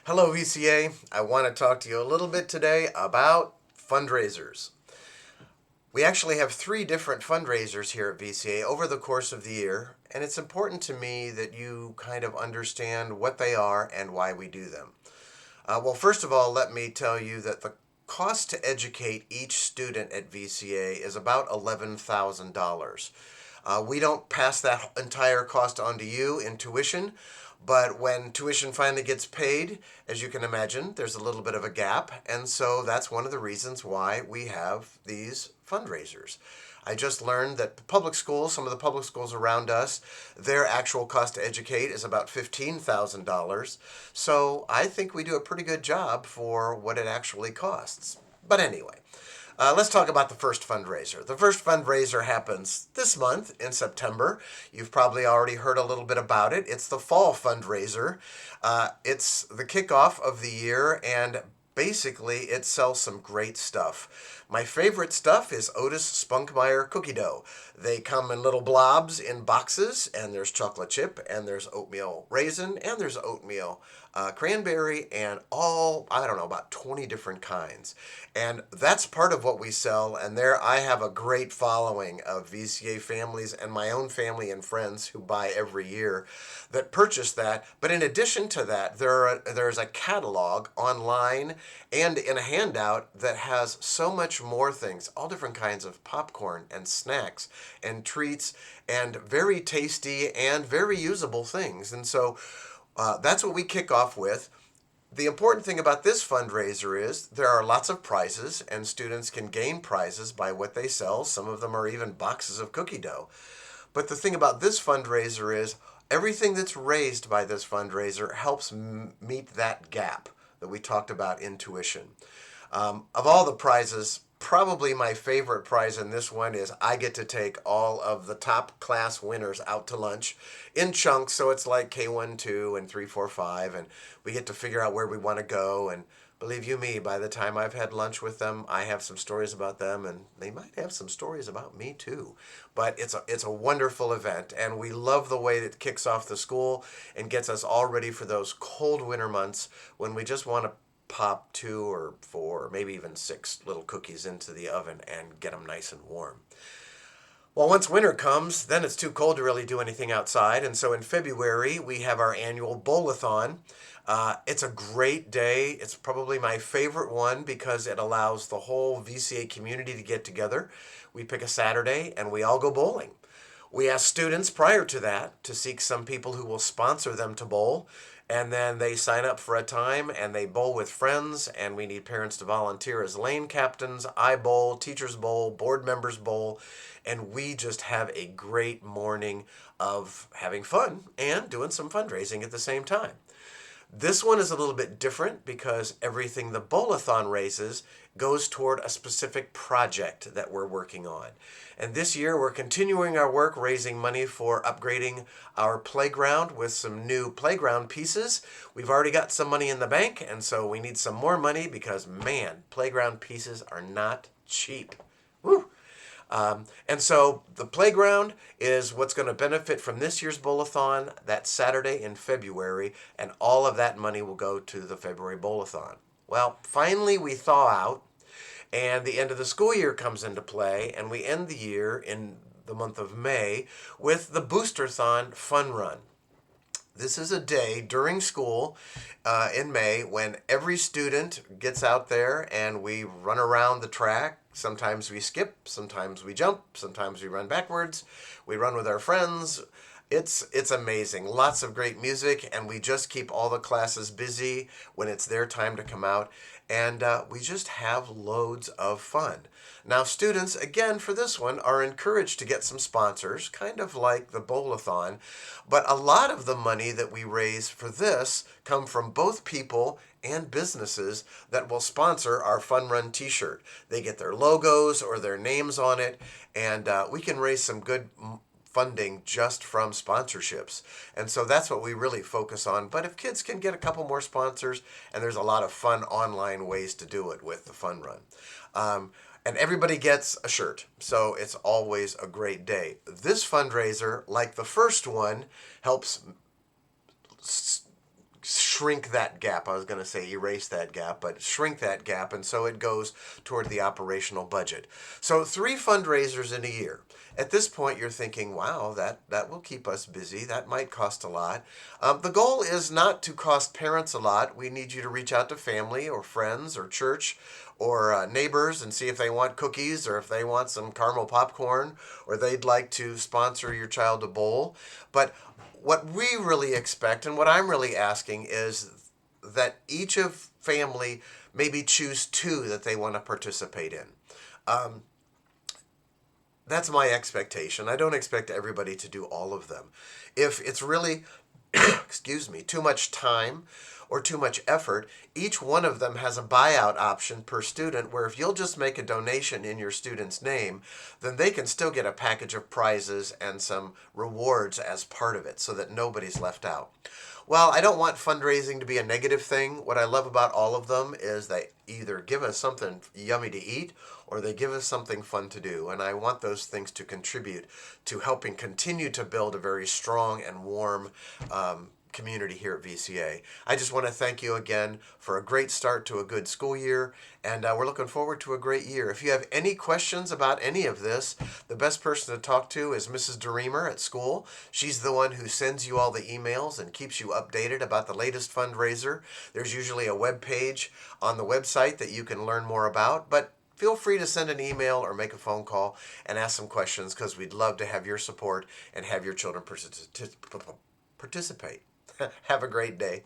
Hello, VCA. I want to talk to you a little bit today about fundraisers. We actually have three different fundraisers here at VCA over the course of the year, and it's important to me that you kind of understand what they are and why we do them. Well, first of all, let me tell you that the cost to educate each student at VCA is about $11,000. We don't pass that entire cost on to you in tuition, but when tuition finally gets paid, as you can imagine, there's a little bit of a gap, and so that's one of the reasons why we have these fundraisers. I just learned that public schools, some of the public schools around us, their actual cost to educate is about $15,000. So I think we do a pretty good job for what it actually costs. But anyway, let's talk about the first fundraiser. The first fundraiser happens this month in September. You've probably already heard a little bit about it. It's the fall fundraiser. It's the kickoff of the year, and basically it sells some great stuff. My favorite stuff is Otis Spunkmeyer cookie dough. They come in little blobs in boxes, and there's chocolate chip, and there's oatmeal raisin, and there's oatmeal cranberry, and all, I don't know, about 20 different kinds. And that's part of what we sell, and there I have a great following of VCA families and my own family and friends who buy every year that purchase that. But in addition to that, there's a catalog online and in a handout that has so much more things, all different kinds of popcorn and snacks and treats and very tasty and very usable things. And so that's what we kick off with. The important thing about this fundraiser is there are lots of prizes, and students can gain prizes by what they sell. Some of them are even boxes of cookie dough. But the thing about this fundraiser is everything that's raised by this fundraiser helps meet that gap that we talked about in tuition. Of all the prizes, probably my favorite prize in this one is I get to take all of the top class winners out to lunch in chunks. So it's like K1, 2, and 3, 4, 5. And we get to figure out where we want to go. And believe you me, by the time I've had lunch with them, I have some stories about them, and they might have some stories about me too. But it's a wonderful event, and we love the way it kicks off the school and gets us all ready for those cold winter months when we just want to pop 2 or 4 or maybe even 6 little cookies into the oven and get them nice and warm. Well, once winter comes, then it's too cold to really do anything outside. And so in February, we have our annual bowl-a-thon. It's a great day. It's probably my favorite one because it allows the whole VCA community to get together. We pick a Saturday and we all go bowling. We ask students prior to that to seek some people who will sponsor them to bowl. And then they sign up for a time and they bowl with friends. And we need parents to volunteer as lane captains. I bowl, teachers bowl, board members bowl. And we just have a great morning of having fun and doing some fundraising at the same time. This one is a little bit different because everything the bowl-a-thon raises goes toward a specific project that we're working on. And this year we're continuing our work raising money for upgrading our playground with some new playground pieces. We've already got some money in the bank, and so we need some more money because, man, playground pieces are not cheap. Woo! And so the playground is what's going to benefit from this year's bowl-a-thon that Saturday in February, and all of that money will go to the February bowl-a-thon. Well, finally we thaw out, and the end of the school year comes into play, and we end the year in the month of May with the Booster-thon Fun Run. This is a day during school in May when every student gets out there and we run around the track. Sometimes we skip, sometimes we jump, sometimes we run backwards. We run with our friends. It's amazing. Lots of great music, and we just keep all the classes busy when it's their time to come out, and we just have loads of fun. Now, students, again, for this one, are encouraged to get some sponsors, kind of like the bowl-a-thon, but a lot of the money that we raise for this come from both people and businesses that will sponsor our Fun Run t-shirt. They get their logos or their names on it, and we can raise some good funding just from sponsorships. And so that's what we really focus on. But if kids can get a couple more sponsors, and there's a lot of fun online ways to do it with the Fun Run. And everybody gets a shirt, so it's always a great day. This fundraiser, like the first one, helps shrink that gap. I was going to say erase that gap, but shrink that gap, and so it goes toward the operational budget. So 3 fundraisers in a year. At this point, you're thinking, wow, that will keep us busy. That might cost a lot. The goal is not to cost parents a lot. We need you to reach out to family or friends or church or neighbors and see if they want cookies or if they want some caramel popcorn or they'd like to sponsor your child a bowl. But what we really expect and what I'm really asking is that each of family maybe choose 2 that they want to participate in. Um, that's my expectation. I don't expect everybody to do all of them. If it's really, excuse me, too much time or too much effort, each one of them has a buyout option per student where if you'll just make a donation in your student's name, then they can still get a package of prizes and some rewards as part of it so that nobody's left out. Well, I don't want fundraising to be a negative thing. What I love about all of them is they either give us something yummy to eat or they give us something fun to do. And I want those things to contribute to helping continue to build a very strong and warm community here at VCA. I just want to thank you again for a great start to a good school year, and we're looking forward to a great year. If you have any questions about any of this, the best person to talk to is Mrs. DeReamer at school. She's the one who sends you all the emails and keeps you updated about the latest fundraiser. There's usually a web page on the website that you can learn more about, but feel free to send an email or make a phone call and ask some questions because we'd love to have your support and have your children participate. Have a great day.